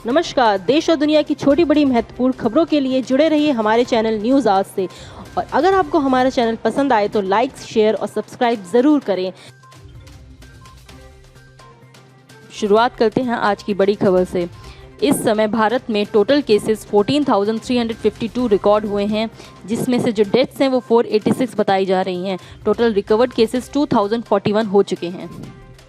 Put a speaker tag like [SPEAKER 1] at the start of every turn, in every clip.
[SPEAKER 1] नमस्कार। देश और दुनिया की छोटी बड़ी महत्वपूर्ण खबरों के लिए जुड़े रहिए हमारे चैनल न्यूज़ आज से। और अगर आपको हमारा चैनल पसंद आए तो लाइक, शेयर और सब्सक्राइब ज़रूर करें। शुरुआत करते हैं आज की बड़ी खबर से। इस समय भारत में टोटल केसेस 14,352 रिकॉर्ड हुए हैं, जिसमें से जो डेथ्स हैं वो 486 बताई जा रही हैं। टोटल रिकवर्ड केसेस 2041 हो चुके हैं।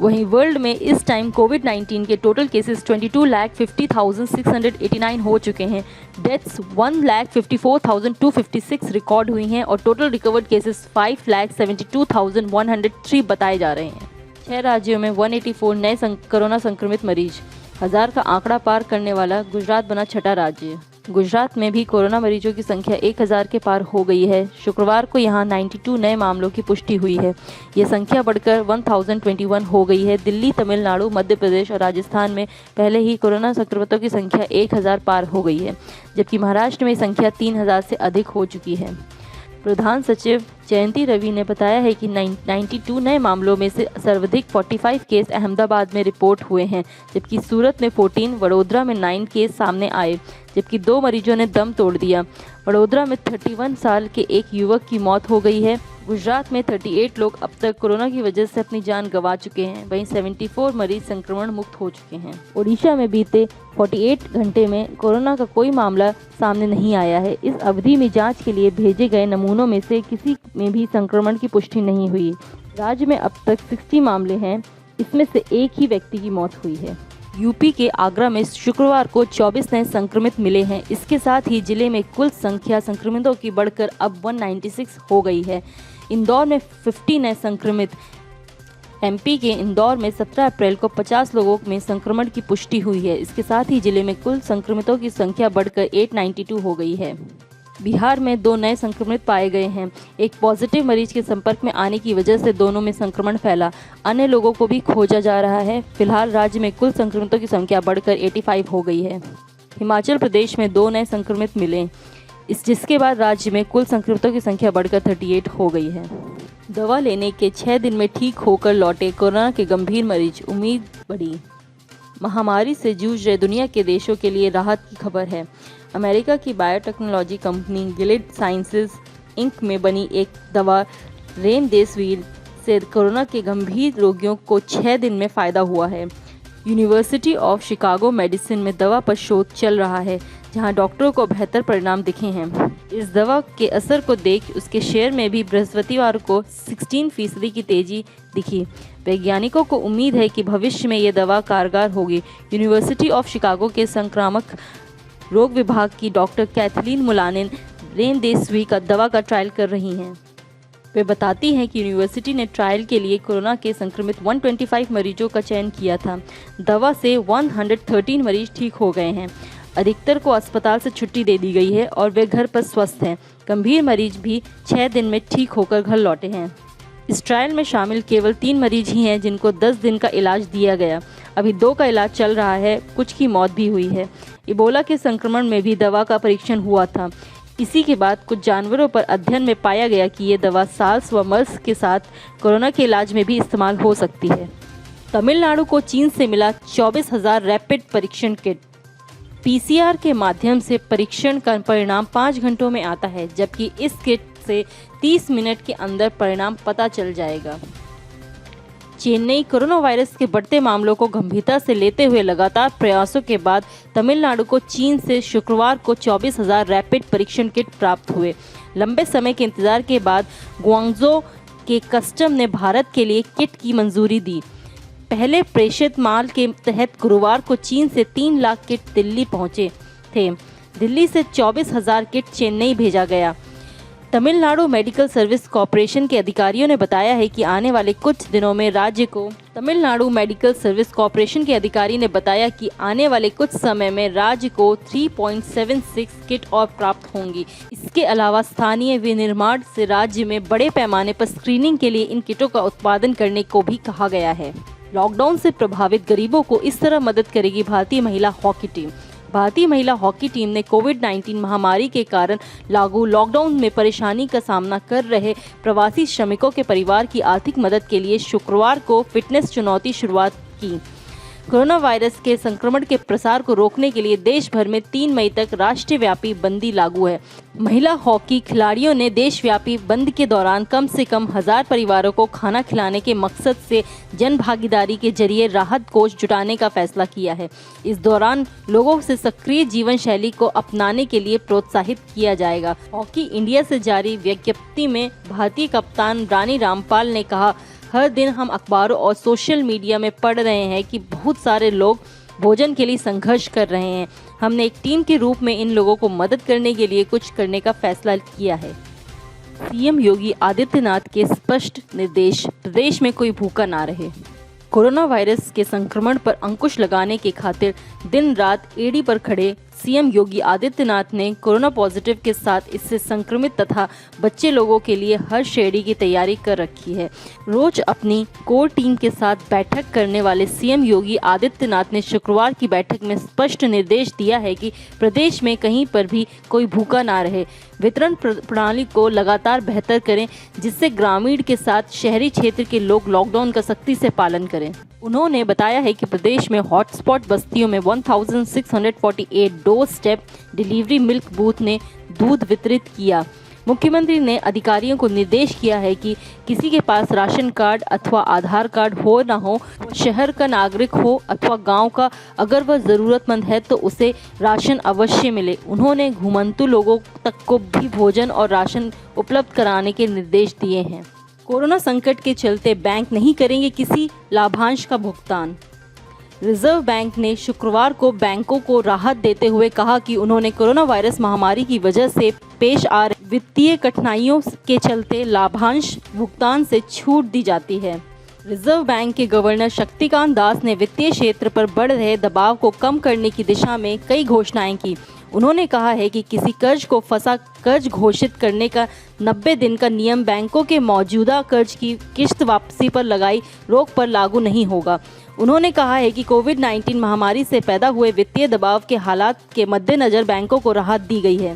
[SPEAKER 1] वहीं वर्ल्ड में इस टाइम कोविड-19 के टोटल केसेस 22,50,689 हो चुके हैं। डेथ्स 1,54,256 रिकॉर्ड हुई हैं और टोटल रिकवर्ड केसेस 5,72,103 बताए जा रहे हैं। 6 राज्यों में 184 नए कोरोना संक्रमित मरीज। 1000 का आंकड़ा पार करने वाला गुजरात बना छठा राज्य। गुजरात में भी कोरोना मरीजों की संख्या 1000 के पार हो गई है। शुक्रवार को यहां 92 नए मामलों की पुष्टि हुई है। ये संख्या बढ़कर 1021 हो गई है। दिल्ली, तमिलनाडु, मध्य प्रदेश और राजस्थान में पहले ही कोरोना संक्रमितों की संख्या 1000 पार हो गई है, जबकि महाराष्ट्र में संख्या 3000 से अधिक हो चुकी है। प्रधान सचिव जयंती रवि ने बताया है कि 92 नए मामलों में से सर्वाधिक 45 केस अहमदाबाद में रिपोर्ट हुए हैं, जबकि सूरत में 14, वडोदरा में 9 केस सामने आए, जबकि 2 मरीजों ने दम तोड़ दिया। वडोदरा में 31 साल के एक युवक की मौत हो गई है। गुजरात में 38 लोग अब तक कोरोना की वजह से अपनी जान गंवा चुके हैं। वहीं 74 मरीज संक्रमण मुक्त हो चुके हैं। ओडिशा में बीते 48 घंटे में कोरोना का कोई मामला सामने नहीं आया है। इस अवधि में जांच के लिए भेजे गए नमूनों में से किसी में भी संक्रमण की पुष्टि नहीं हुई। राज्य में अब तक 60 मामले हैं, इसमें से एक ही व्यक्ति की मौत हुई है। यूपी के आगरा में शुक्रवार को 24 नए संक्रमित मिले हैं। इसके साथ ही जिले में कुल संख्या संक्रमितों की बढ़कर अब 196 हो गई है। इंदौर में 50 नए संक्रमित। एमपी के इंदौर में 17 अप्रैल को 50 लोगों में संक्रमण की पुष्टि हुई है। इसके साथ ही जिले में कुल संक्रमितों की संख्या बढ़कर 892 हो गई है। बिहार में 2 नए संक्रमित पाए गए हैं। एक पॉजिटिव मरीज के संपर्क में आने की वजह से दोनों में संक्रमण फैला। अन्य लोगों को भी खोजा जा रहा है। फिलहाल राज्य में कुल संक्रमितों की संख्या बढ़कर 85 हो गई है। हिमाचल प्रदेश में 2 नए संक्रमित मिले, जिसके बाद राज्य में कुल संक्रमितों की संख्या बढ़कर 38 हो गई है। दवा लेने के 6 दिन में ठीक होकर लौटे कोरोना के गंभीर मरीज, उम्मीद बढ़ी। महामारी से जूझ रहे दुनिया के देशों के लिए राहत की खबर है। अमेरिका की बायोटेक्नोलॉजी कंपनी गिलेड साइंसेज इंक में बनी एक दवा रेमडेसिविर से कोरोना के गंभीर रोगियों को 6 दिन में फ़ायदा हुआ है। यूनिवर्सिटी ऑफ शिकागो मेडिसिन में दवा पर शोध चल रहा है, जहां डॉक्टरों को बेहतर परिणाम दिखे हैं। इस दवा के असर को देख उसके शेयर में भी बृहस्पतिवार को 16% की तेजी दिखी। वैज्ञानिकों को उम्मीद है कि भविष्य में ये दवा कारगर होगी। यूनिवर्सिटी ऑफ शिकागो के संक्रामक रोग विभाग की डॉक्टर कैथलीन मुलानिन रेमडेसिविर का दवा का ट्रायल कर रही हैं। वे बताती हैं कि यूनिवर्सिटी ने ट्रायल के लिए कोरोना के संक्रमित 125 मरीजों का चयन किया था। दवा से 113 मरीज ठीक हो गए हैं। अधिकतर को अस्पताल से छुट्टी दे दी गई है और वे घर पर स्वस्थ हैं। गंभीर मरीज भी 6 दिन में ठीक होकर घर लौटे हैं। इस ट्रायल में शामिल केवल 3 मरीज ही हैं जिनको 10 दिन का इलाज दिया गया। अभी 2 का इलाज चल रहा है, कुछ की मौत भी हुई है। इबोला के संक्रमण में भी दवा का परीक्षण हुआ था। इसी के बाद कुछ जानवरों पर अध्ययन में पाया गया कि ये दवा सार्स व मर्स के साथ कोरोना के इलाज में भी इस्तेमाल हो सकती है। तमिलनाडु को चीन से मिला 24,000 रैपिड परीक्षण किट। पीसीआर के माध्यम से परीक्षण का परिणाम 5 घंटों में आता है, जबकि इस किट से 30 मिनट के अंदर परिणाम पता चल जाएगा। चेन्नई कोरोना वायरस के बढ़ते मामलों को गंभीरता से लेते हुए लगातार प्रयासों के बाद तमिलनाडु को चीन से शुक्रवार को 24,000 रैपिड परीक्षण किट प्राप्त हुए। लंबे समय के इंतजार के बाद ग्वांगझो के कस्टम ने भारत के लिए किट की मंजूरी दी। पहले प्रेषित माल के तहत गुरुवार को चीन से 3 लाख किट दिल्ली पहुंचे थे। दिल्ली से 24,000 किट चेन्नई भेजा गया। तमिलनाडु मेडिकल सर्विस कॉरपोरेशन के अधिकारियों ने बताया है कि आने वाले कुछ दिनों में राज्य को तमिलनाडु मेडिकल सर्विस कॉरपोरेशन के अधिकारी ने बताया कि आने वाले कुछ समय में राज्य को 3.76 किट और प्राप्त होंगी। इसके अलावा स्थानीय विनिर्माण से राज्य में बड़े पैमाने पर स्क्रीनिंग के लिए इन किटों का उत्पादन करने को भी कहा गया है। लॉकडाउन से प्रभावित गरीबों को इस तरह मदद करेगी भारतीय महिला हॉकी टीम। भारतीय महिला हॉकी टीम ने कोविड-19 महामारी के कारण लागू लॉकडाउन में परेशानी का सामना कर रहे प्रवासी श्रमिकों के परिवार की आर्थिक मदद के लिए शुक्रवार को फिटनेस चुनौती शुरुआत की। कोरोना वायरस के संक्रमण के प्रसार को रोकने के लिए देश भर में 3 मई तक राष्ट्रव्यापी बंदी लागू है। महिला हॉकी खिलाड़ियों ने देशव्यापी बंद के दौरान कम से कम 1000 परिवारों को खाना खिलाने के मकसद से जन भागीदारी के जरिए राहत कोष जुटाने का फैसला किया है। इस दौरान लोगों से सक्रिय जीवन शैली को अपनाने के लिए प्रोत्साहित किया जाएगा। हॉकी इंडिया से जारी विज्ञप्ति में भारतीय कप्तान रानी रामपाल ने कहा, हर दिन हम अखबारों और सोशल मीडिया में पढ़ रहे हैं कि बहुत सारे लोग भोजन के लिए संघर्ष कर रहे हैं। हमने एक टीम के रूप में इन लोगों को मदद करने के लिए कुछ करने का फैसला किया है। सीएम योगी आदित्यनाथ के स्पष्ट निर्देश, प्रदेश में कोई भूखा ना रहे। कोरोना वायरस के संक्रमण पर अंकुश लगाने की खातिर दिन रात एड़ी पर खड़े सीएम योगी आदित्यनाथ ने कोरोना पॉजिटिव के साथ इससे संक्रमित तथा बच्चे लोगों के लिए हर श्रेणी की तैयारी कर रखी है। रोज अपनी कोर टीम के साथ बैठक करने वाले सीएम योगी आदित्यनाथ ने शुक्रवार की बैठक में स्पष्ट निर्देश दिया है कि प्रदेश में कहीं पर भी कोई भूखा ना रहे। वितरण प्रणाली को लगातार बेहतर करें, जिससे ग्रामीण के साथ शहरी क्षेत्र के लोग लॉकडाउन का सख्ती से पालन करें। उन्होंने बताया है कि प्रदेश में हॉटस्पॉट बस्तियों में 1648 door step delivery milk booth ने दूध वितरित किया। मुख्यमंत्री ने अधिकारियों को निर्देश किया है कि किसी के पास राशन कार्ड अथवा आधार कार्ड हो न हो, शहर का नागरिक हो अथवा गांव का, अगर वह ज़रूरतमंद है तो उसे राशन अवश्य मिले। उन्होंने घुमंतु लोगों तक को भी भोजन और राशन उपलब्ध कराने के निर्देश दिए हैं। कोरोना संकट के चलते बैंक नहीं करेंगे किसी लाभांश का भुगतान। रिजर्व बैंक ने शुक्रवार को बैंकों को राहत देते हुए कहा कि उन्होंने कोरोना वायरस महामारी की वजह से पेश आ रही वित्तीय कठिनाइयों के चलते लाभांश भुगतान से छूट दी जाती है। रिजर्व बैंक के गवर्नर शक्तिकांत दास ने वित्तीय क्षेत्र पर बढ़ रहे दबाव को कम करने की दिशा में कई घोषणाएं की। उन्होंने कहा है कि किसी कर्ज को फंसा कर्ज घोषित करने का 90 दिन का नियम बैंकों के मौजूदा कर्ज की किश्त वापसी पर लगाई रोक पर लागू नहीं होगा। उन्होंने कहा है कि कोविड-19 महामारी से पैदा हुए वित्तीय दबाव के हालात के मद्देनज़र बैंकों को राहत दी गई है।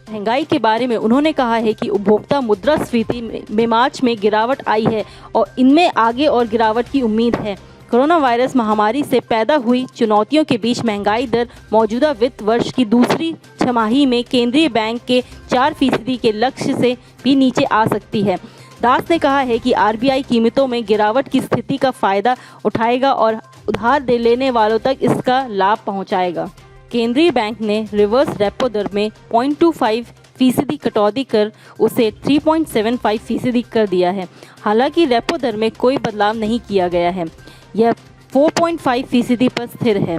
[SPEAKER 1] महंगाई के बारे में उन्होंने कहा है कि उपभोक्ता मुद्रास्फीति में मार्च में गिरावट आई है और इनमें आगे और गिरावट की उम्मीद है। कोरोना वायरस महामारी से पैदा हुई चुनौतियों के बीच महंगाई दर मौजूदा वित्त वर्ष की दूसरी छमाही में केंद्रीय बैंक के 4% के लक्ष्य से भी नीचे आ सकती है। दास ने कहा है कि आरबीआई कीमतों में गिरावट की स्थिति का फायदा उठाएगा और उधार लेने वालों तक इसका लाभ पहुंचाएगा। केंद्रीय बैंक ने रिवर्स रेपो दर में 0.25% कटौती कर उसे 3.75% कर दिया है। हालांकि रेपो दर में कोई बदलाव नहीं किया गया है, यह 4.5% पर स्थिर है।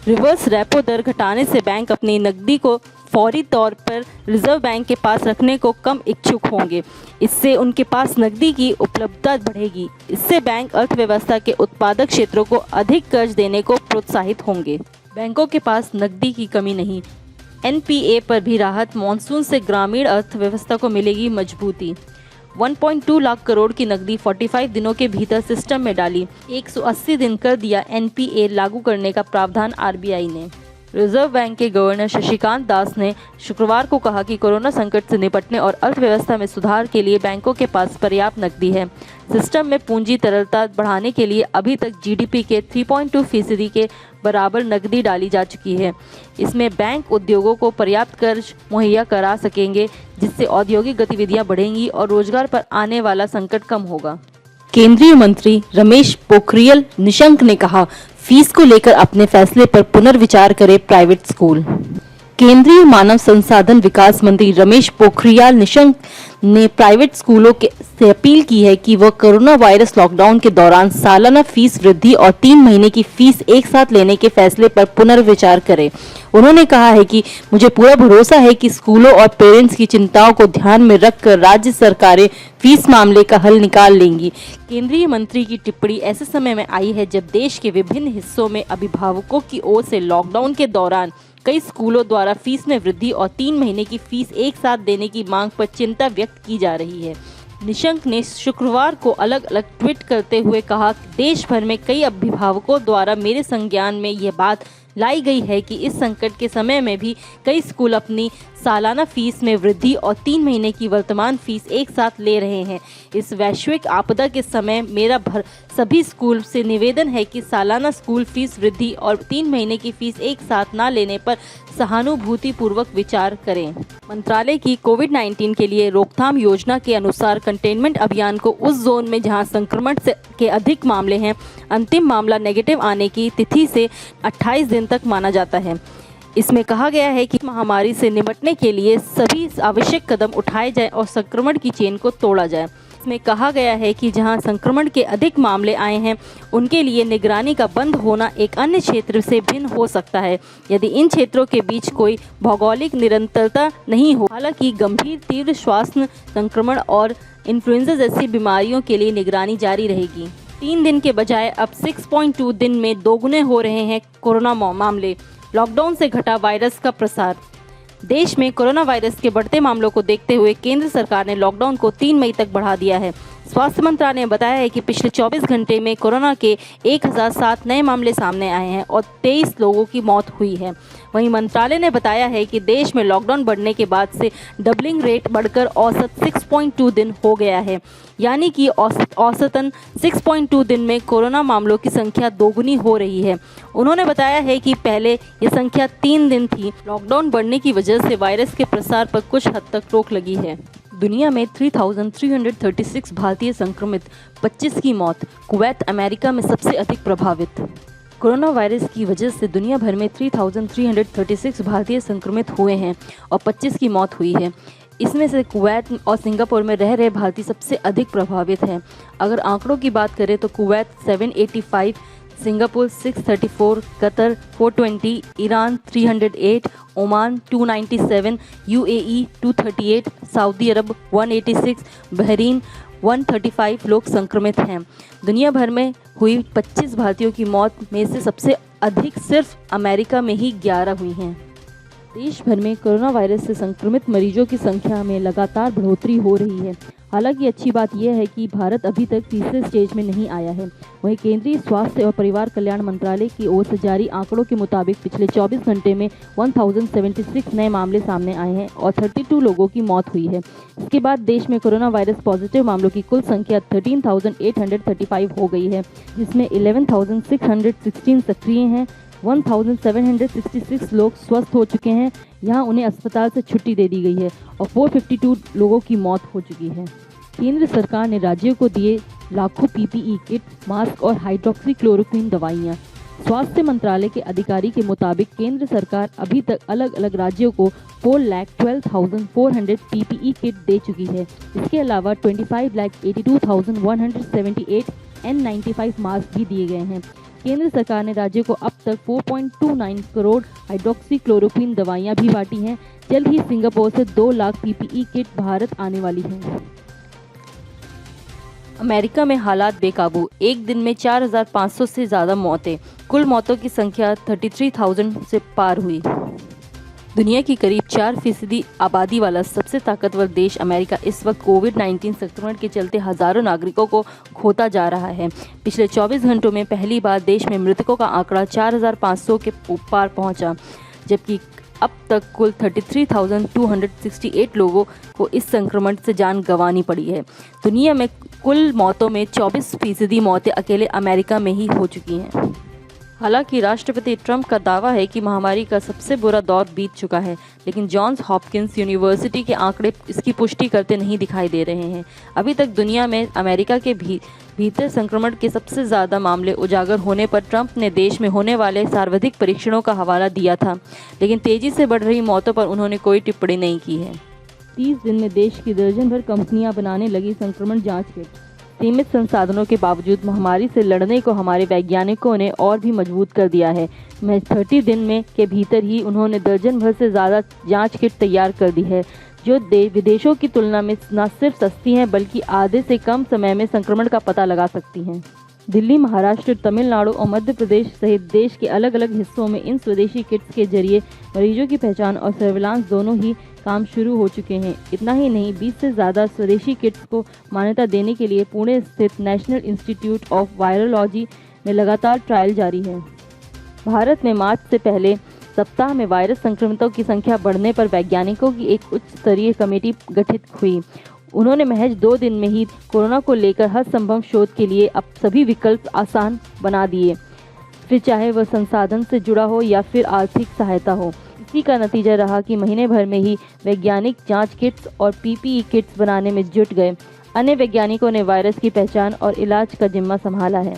[SPEAKER 1] रिवर्स रेपो दर घटाने से बैंक अपनी नकदी को फौरी तौर पर रिजर्व बैंक के पास रखने को कम इच्छुक होंगे। इससे उनके पास नकदी की उपलब्धता बढ़ेगी। इससे बैंक अर्थव्यवस्था के उत्पादक क्षेत्रों को अधिक कर्ज देने को प्रोत्साहित होंगे। बैंकों के पास नकदी की कमी नहीं। एनपीए पर भी राहत। मॉनसून से ग्रामीण अर्थव्यवस्था को मिलेगी मजबूती। 1.2 लाख करोड़ की नकदी 45 दिनों के भीतर सिस्टम में डाली। 180 दिन कर दिया एनपीए लागू करने का प्रावधान आरबीआई ने। रिजर्व बैंक के गवर्नर शक्तिकांत दास ने शुक्रवार को कहा कि कोरोना संकट से निपटने और अर्थव्यवस्था में सुधार के लिए बैंकों के पास पर्याप्त नकदी है। सिस्टम में पूंजी तरलता बढ़ाने के लिए अभी तक जीडीपी के 3.2% के बराबर नकदी डाली जा चुकी है। इसमें बैंक उद्योगों को पर्याप्त कर्ज मुहैया करा सकेंगे, जिससे औद्योगिक गतिविधियां बढ़ेंगी और रोजगार पर आने वाला संकट कम होगा। केंद्रीय मंत्री रमेश पोखरियाल निशंक ने कहा, फीस को लेकर अपने फैसले पर पुनर्विचार करे प्राइवेट स्कूल। केंद्रीय मानव संसाधन विकास मंत्री रमेश पोखरियाल निशंक ने प्राइवेट स्कूलों से अपील की है कि वह कोरोना वायरस लॉकडाउन के दौरान सालाना फीस वृद्धि और 3 महीने की फीस एक साथ लेने के फैसले पर पुनर्विचार करें। उन्होंने कहा है कि मुझे पूरा भरोसा है कि स्कूलों और पेरेंट्स की चिंताओं को ध्यान में रखकर राज्य सरकारें फीस मामले का हल निकाल लेंगी। केंद्रीय मंत्री की टिप्पणी ऐसे समय में आई है जब देश के विभिन्न हिस्सों में अभिभावकों की ओर से लॉकडाउन के दौरान कई स्कूलों द्वारा फीस में वृद्धि और 3 महीने की फीस एक साथ देने की मांग पर चिंता व्यक्त की जा रही है। निशंक ने शुक्रवार को अलग अलग ट्वीट करते हुए कहा, देश भर में कई अभिभावकों द्वारा मेरे संज्ञान में यह बात लाई गई है कि इस संकट के समय में भी कई स्कूल अपनी सालाना फीस में वृद्धि और 3 महीने की वर्तमान फीस एक साथ ले रहे हैं। इस वैश्विक आपदा के समय मेरा सभी स्कूल से निवेदन है कि सालाना स्कूल फीस वृद्धि और 3 महीने की फीस एक साथ न लेने पर सहानुभूतिपूर्वक विचार करें। मंत्रालय की कोविड-19 के लिए रोकथाम योजना के अनुसार कंटेनमेंट अभियान को उस जोन में जहां संक्रमण के अधिक मामले हैं, अंतिम मामला नेगेटिव आने की तिथि से 28 दिन तक माना जाता है। इसमें कहा गया है कि महामारी से निपटने के लिए सभी आवश्यक कदम उठाए जाएं और संक्रमण की चेन को तोड़ा जाए। इसमें कहा गया है कि जहां संक्रमण के अधिक मामले आए हैं, उनके लिए निगरानी का बंद होना एक अन्य क्षेत्र से भिन्न हो सकता है यदि इन क्षेत्रों के बीच कोई भौगोलिक निरंतरता नहीं हो। हालांकि गंभीर तीव्र श्वास संक्रमण और इन्फ्लुएंजा जैसी बीमारियों के लिए निगरानी जारी रहेगी। 3 दिन के बजाय अब 6.2 दिन में दोगुने हो रहे हैं कोरोना मामले। लॉकडाउन से घटा वायरस का प्रसार। देश में कोरोना वायरस के बढ़ते मामलों को देखते हुए केंद्र सरकार ने लॉकडाउन को 3 मई तक बढ़ा दिया है। स्वास्थ्य मंत्रालय ने बताया है कि पिछले 24 घंटे में कोरोना के 1007 नए मामले सामने आए हैं और 23 लोगों की मौत हुई है। वहीं मंत्रालय ने बताया है कि देश में लॉकडाउन बढ़ने के बाद से डबलिंग रेट बढ़कर औसत 6.2 दिन हो गया है, यानी कि औसतन 6.2 दिन में कोरोना मामलों की संख्या दोगुनी हो रही है। उन्होंने बताया है कि पहले ये संख्या 3 दिन थी। लॉकडाउन बढ़ने की वजह से वायरस के प्रसार पर कुछ हद तक रोक लगी है। दुनिया में 3,336 भारतीय संक्रमित, 25 की मौत। कुवैत अमेरिका में सबसे अधिक प्रभावित। कोरोना वायरस की वजह से दुनिया भर में 3,336 भारतीय संक्रमित हुए हैं और 25 की मौत हुई है। इसमें से कुवैत और सिंगापुर में रह रहे भारतीय सबसे अधिक प्रभावित हैं। अगर आंकड़ों की बात करें तो Kuwait 785, Singapore 634, Qatar 420, Iran 308, Oman 297, UAE 238, Saudi Arab 186, Bahrain 135 लोग संक्रमित हैं। दुनिया भर में हुई 25 भारतीयों की मौत में से सबसे अधिक सिर्फ अमेरिका में ही 11 हुई हैं। देश भर में कोरोना वायरस से संक्रमित मरीजों की संख्या में लगातार बढ़ोतरी हो रही है। हालांकि अच्छी बात यह है कि भारत अभी तक तीसरे स्टेज में नहीं आया है। वहीं केंद्रीय स्वास्थ्य और परिवार कल्याण मंत्रालय की ओर से जारी आंकड़ों के मुताबिक पिछले 24 घंटे में 1076 नए मामले सामने आए हैं और 32 लोगों की मौत हुई है। इसके बाद देश में कोरोना वायरस पॉजिटिव मामलों की कुल संख्या 13,835 हो गई है, जिसमें 11,616 सक्रिय हैं। 1,766 लोग स्वस्थ हो चुके हैं। यहाँ उन्हें अस्पताल से छुट्टी दे दी गई है और 452 लोगों की मौत हो चुकी है। केंद्र सरकार ने राज्यों को दिए लाखों पीपीई किट, मास्क और हाइड्रोक्सीक्लोरोक्विन दवाइयाँ। स्वास्थ्य मंत्रालय के अधिकारी के मुताबिक केंद्र सरकार अभी तक अलग अलग राज्यों को 4,12,400 पीपीई किट दे चुकी है। इसके अलावा 25,82,178 N95 मास्क भी दिए गए हैं। केंद्र सरकार ने राज्यों को अब तक 4.29 करोड़ हाइड्रोक्सीक्लोरोक्विन दवाइयां भी बांटी हैं। जल्द ही सिंगापुर से 2 लाख पीपीई किट भारत आने वाली हैं। अमेरिका में हालात बेकाबू। एक दिन में 4,500 से ज़्यादा मौतें। कुल मौतों की संख्या 33,000 से पार हुई। दुनिया की करीब 4% आबादी वाला सबसे ताकतवर देश अमेरिका इस वक्त कोविड-19 संक्रमण के चलते हजारों नागरिकों को खोता जा रहा है। पिछले 24 घंटों में पहली बार देश में मृतकों का आंकड़ा 4,500 के पार पहुंचा, जबकि अब तक कुल 33,268 लोगों को इस संक्रमण से जान गंवानी पड़ी है। दुनिया में कुल मौतों में 24% मौतें अकेले अमेरिका में ही हो चुकी हैं। हालांकि राष्ट्रपति ट्रंप का दावा है कि महामारी का सबसे बुरा दौर बीत चुका है, लेकिन जॉन्स हॉपकिंस यूनिवर्सिटी के आंकड़े इसकी पुष्टि करते नहीं दिखाई दे रहे हैं। अभी तक दुनिया में अमेरिका के भीतर संक्रमण के सबसे ज़्यादा मामले उजागर होने पर ट्रंप ने देश में होने वाले सर्वाधिक परीक्षणों का हवाला दिया था, लेकिन तेज़ी से बढ़ रही मौतों पर उन्होंने कोई टिप्पणी नहीं की है। 30 दिन में देश की दर्जन भर कंपनियां बनाने लगी संक्रमण जाँच किट। सीमित संसाधनों के बावजूद महामारी से लड़ने को हमारे वैज्ञानिकों ने और भी मजबूत कर दिया है। 30 दिन में के भीतर ही उन्होंने दर्जन भर से ज़्यादा जांच किट तैयार कर दी है, जो विदेशों की तुलना में न सिर्फ सस्ती हैं बल्कि आधे से कम समय में संक्रमण का पता लगा सकती हैं। दिल्ली, महाराष्ट्र, तमिलनाडु और मध्य प्रदेश सहित देश के अलग अलग हिस्सों में इन स्वदेशी किट्स के जरिए मरीजों की पहचान और सर्विलांस दोनों ही काम शुरू हो चुके हैं। इतना ही नहीं, 20 से ज़्यादा स्वदेशी किट्स को मान्यता देने के लिए पुणे स्थित नेशनल इंस्टीट्यूट ऑफ वायरोलॉजी में लगातार ट्रायल जारी है। भारत में मार्च से पहले सप्ताह में वायरस संक्रमितों की संख्या बढ़ने पर वैज्ञानिकों की एक उच्च स्तरीय कमेटी गठित हुई। उन्होंने महज 2 दिन में ही कोरोना को लेकर हर संभव शोध के लिए अब सभी विकल्प आसान बना दिए, फिर चाहे वह संसाधन से जुड़ा हो या फिर आर्थिक सहायता हो। इसी का नतीजा रहा कि महीने भर में ही वैज्ञानिक जांच किट्स और पीपीई किट्स बनाने में जुट गए। अन्य वैज्ञानिकों ने वायरस की पहचान और इलाज का जिम्मा संभाला है।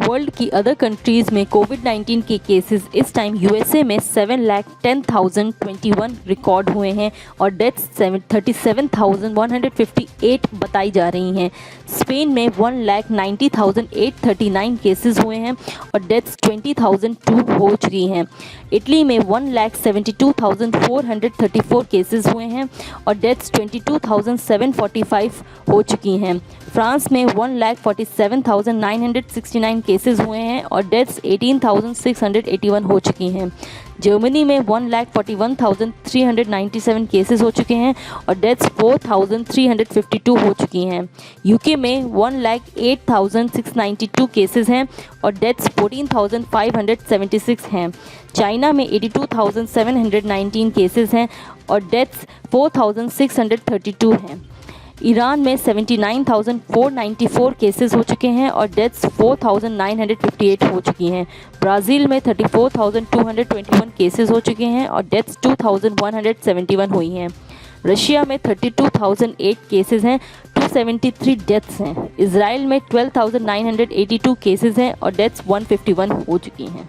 [SPEAKER 1] वर्ल्ड की अदर कंट्रीज़ में कोविड-19 के केसेस इस टाइम यूएसए में 7,10,021 रिकॉर्ड हुए हैं और डेथ्स 37,158 बताई जा रही हैं। स्पेन में 1,90,839 केसेस हुए हैं और डेथ्स 20,002 हो चुकी हैं। इटली में 1,72,434 केसेस हुए हैं और डेथ्स 22,745 हो चुकी हैं। फ्रांस में 1,47,969 केसेस हुए हैं और डेथ्स 18,681 हो चुकी हैं। जर्मनी में 1,41,397 केसेस हो चुके हैं और डेथ्स 4,352 हो चुकी हैं। यूके में 1,08,692 केसेस हैं और डेथ्स 14,576 हैं। चाइना में 82,719 केसेस हैं और डेथ्स 4,632 हैं। ईरान में 79,494 केसेस हो चुके हैं और डेथ्स 4,958 हो चुकी हैं। ब्राज़ील में 34,221 केसेस हो चुके हैं और डेथ्स 2,171 हुई हैं। रशिया में 32,008 केसेस हैं, 273 डेथ्स हैं। इजराइल में 12,982 केसेस हैं और डेथ्स 151 हो चुकी हैं।